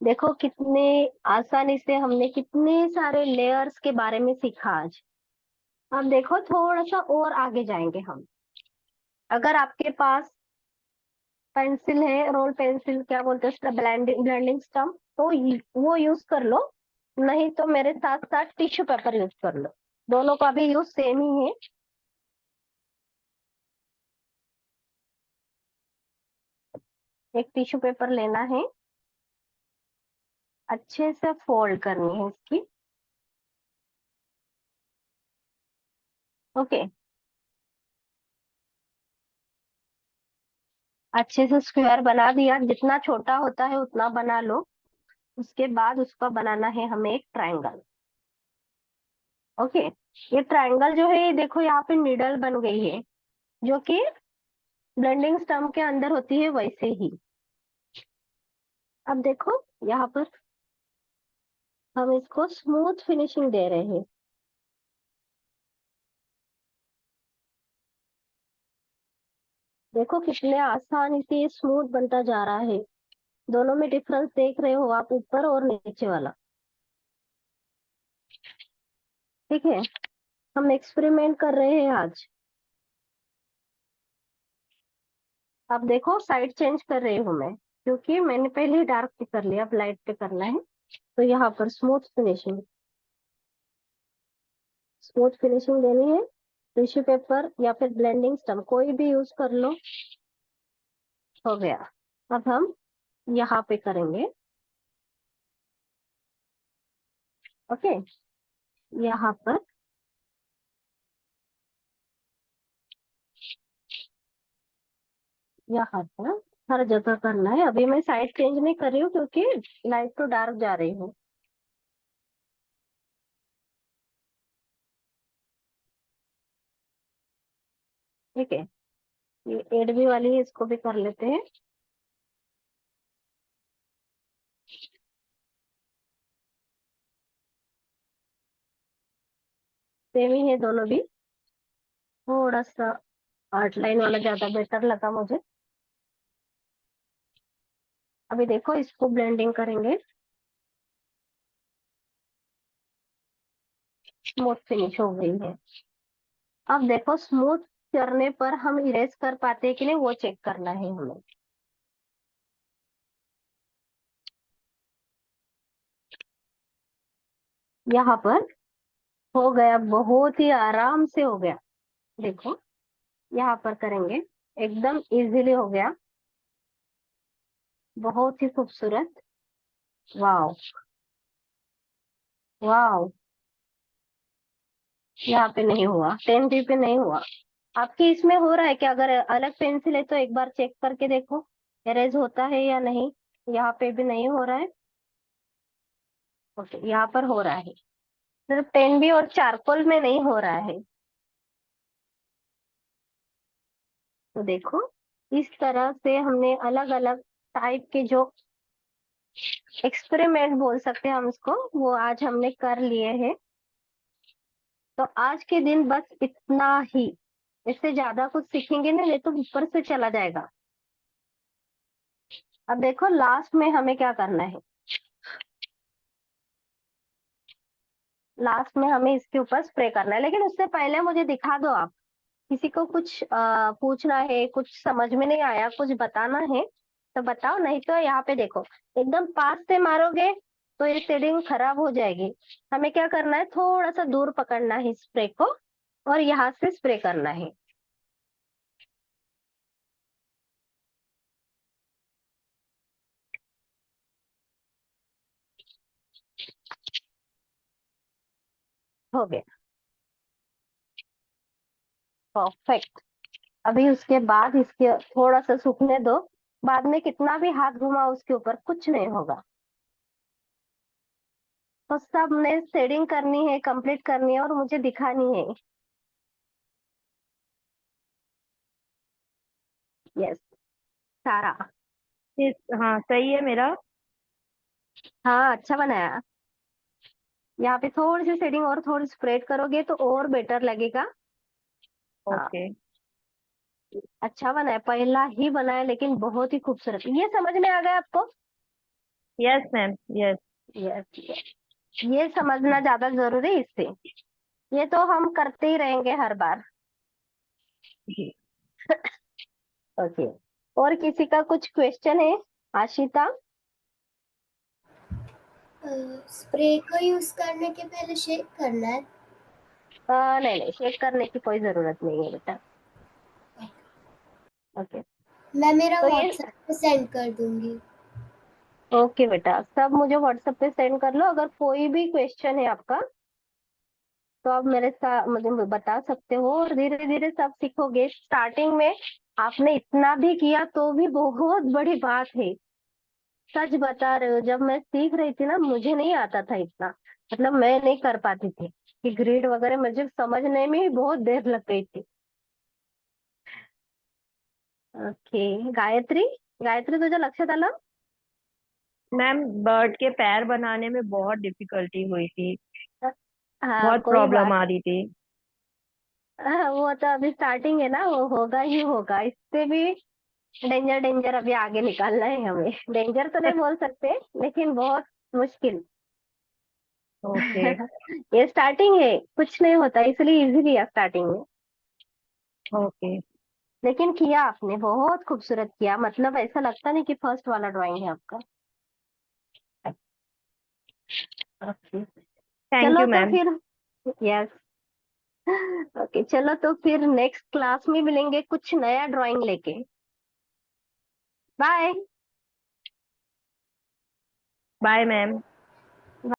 S1: देखो कितने आसानी से हमने कितने सारे लेयर्स के बारे में सीखा आज। अब देखो थोड़ा सा और आगे जाएंगे हम। अगर आपके पास पेंसिल है, रोल पेंसिल क्या बोलते हैं उसका, ब्लेंडिंग ब्लेंडिंग स्टम्प, तो वो यूज कर लो। नहीं तो मेरे साथ साथ टिश्यू पेपर यूज कर लो, दोनों का भी यूज सेम ही है। एक टिश्यू पेपर लेना है, अच्छे से फोल्ड करनी है इसकी, ओके, अच्छे से स्क्वायर बना दिया, जितना छोटा होता है उतना बना लो। उसके बाद उसका बनाना है हमें एक ट्रायंगल। ओके, ये ट्रायंगल जो है, ये देखो यहाँ पे निडल बन गई है, जो कि ब्लेंडिंग स्टम्प के अंदर होती है वैसे ही। अब देखो यहाँ पर हम इसको स्मूथ फिनिशिंग दे रहे हैं। देखो कितने आसानी से ये स्मूथ बनता जा रहा है। दोनों में डिफरेंस देख रहे हो आप, ऊपर और नीचे वाला। ठीक है, हम एक्सपेरिमेंट कर रहे हैं आज। अब देखो साइड चेंज कर रही हूँ मैं, क्योंकि मैंने पहले डार्क पे कर लिया, अब लाइट पे करना है। तो यहाँ पर स्मूथ फिनिशिंग देनी है। टिश्यू पेपर या फिर ब्लेंडिंग स्टम्प कोई भी यूज कर लो। हो गया। अब हम यहाँ पे करेंगे। ओके, यहाँ पर हर जगह करना है। अभी मैं साइड चेंज नहीं कर रही हूँ, क्योंकि लाइट तो डार्क जा रही हूँ। ठीक है, ये 8B वाली है, इसको भी कर लेते हैं। सेम ही है दोनों भी, थोड़ा सा आर्ट लाइन वाला ज्यादा बेटर लगा मुझे। अभी देखो इसको ब्लेंडिंग करेंगे, स्मूथ फिनिश हो गई है। अब देखो स्मूथ करने पर हम इरेज कर पाते हैं कि नहीं, वो चेक करना है हमें। यहाँ पर हो गया, बहुत ही आराम से हो गया। देखो यहाँ पर करेंगे, एकदम इजीली हो गया, बहुत ही खूबसूरत। वाव वाव, यहाँ पे नहीं हुआ, 10B पे नहीं हुआ। आपके इसमें हो रहा है कि अगर अलग पेंसिल है तो एक बार चेक करके देखो इरेज होता है या नहीं। यहाँ पे भी नहीं हो रहा है। ओके, यहाँ पर हो रहा है, सिर्फ 10B और चारकोल में नहीं हो रहा है। तो देखो इस तरह से हमने अलग अलग टाइप के जो एक्सपेरिमेंट बोल सकते हैं हम इसको, वो आज हमने कर लिए हैं। तो आज के दिन बस इतना ही, इससे ज्यादा कुछ सीखेंगे ना, नहीं तो ऊपर से चला जाएगा। अब देखो लास्ट में हमें क्या करना है। लास्ट में हमें इसके ऊपर स्प्रे करना है, लेकिन उससे पहले मुझे दिखा दो आप। किसी को कुछ पूछना है, कुछ समझ में नहीं आया, कुछ बताना है तो बताओ, नहीं तो यहाँ पे देखो, एकदम पास से मारोगे तो ये शेडिंग खराब हो जाएगी। हमें क्या करना है, थोड़ा सा दूर पकड़ना है स्प्रे को, और यहाँ से स्प्रे करना है। हो गया, परफेक्ट। अभी उसके बाद इसके थोड़ा सा सूखने दो। बाद में कितना भी हाथ घुमाओ उसके ऊपर, कुछ नहीं होगा। तो सबने शेडिंग करनी है, कंप्लीट करनी है और मुझे दिखानी है। यस, सारा।
S2: हाँ सही है मेरा।
S1: हाँ, अच्छा बनाया। यहाँ पे थोड़ी सी शेडिंग और थोड़ी स्प्रेड करोगे तो और बेटर लगेगा। हाँ,
S2: ओके।
S1: अच्छा बनाया, पहला ही बनाया, लेकिन बहुत ही खूबसूरत। ये समझ में आ गया आपको?
S2: Yes ma'am, yes.
S1: यस, ये समझना ज्यादा जरूरी है इससे। ये तो हम करते ही रहेंगे हर बार। ओके, और किसी का कुछ क्वेश्चन है? आशिता?
S5: स्प्रे को यूज करने के पहले शेक करना है।
S1: नहीं नहीं, शेक करने की कोई जरूरत नहीं है बेटा। ओके,
S5: मैं मेरा
S1: तो ये
S5: व्हाट्सएप पे सेंड कर दूंगी।
S1: ओके बेटा, सब मुझे व्हाट्सएप पे सेंड कर लो। अगर कोई भी क्वेश्चन है आपका तो आप मेरे साथ मुझे बता सकते हो, और धीरे धीरे सब सीखोगे। स्टार्टिंग में आपने इतना भी किया तो भी बहुत बड़ी बात है। सच बता रहे हो, जब मैं सीख रही थी ना, मुझे नहीं आता था इतना, मतलब मैं नहीं कर पाती थी कि ग्रिड वगैरह मुझे समझने में ही बहुत देर लग गई थी। ओके। गायत्री, गायत्री तुझं लक्षात आलं?
S2: मैम बर्ड के पैर बनाने में बहुत डिफिकल्टी हुई थी,
S1: हाँ,
S2: बहुत
S1: कोई
S2: प्रॉब्लम
S1: बात।
S2: आ रही थी।
S1: हाँ, वो तो अभी स्टार्टिंग है ना, वो होगा ही होगा। इससे भी डेंजर डेंजर अभी आगे निकालना है हमें। डेंजर तो नहीं बोल सकते, लेकिन बहुत मुश्किल।
S2: ओके।
S1: ये स्टार्टिंग है, कुछ नहीं होता, इसलिए इजी लिया स्टार्टिंग में।
S2: ओके।
S1: लेकिन किया आपने, बहुत खूबसूरत किया, मतलब ऐसा लगता नहीं कि फर्स्ट वाला ड्राइंग है आपका। ओके।
S2: थैंक
S1: चलो
S2: यू
S1: तो
S2: मैम।
S1: फिर, यस, ओके, चलो तो फिर नेक्स्ट क्लास में मिलेंगे कुछ नया ड्राइंग लेके। बाय।
S2: Bye ma'am.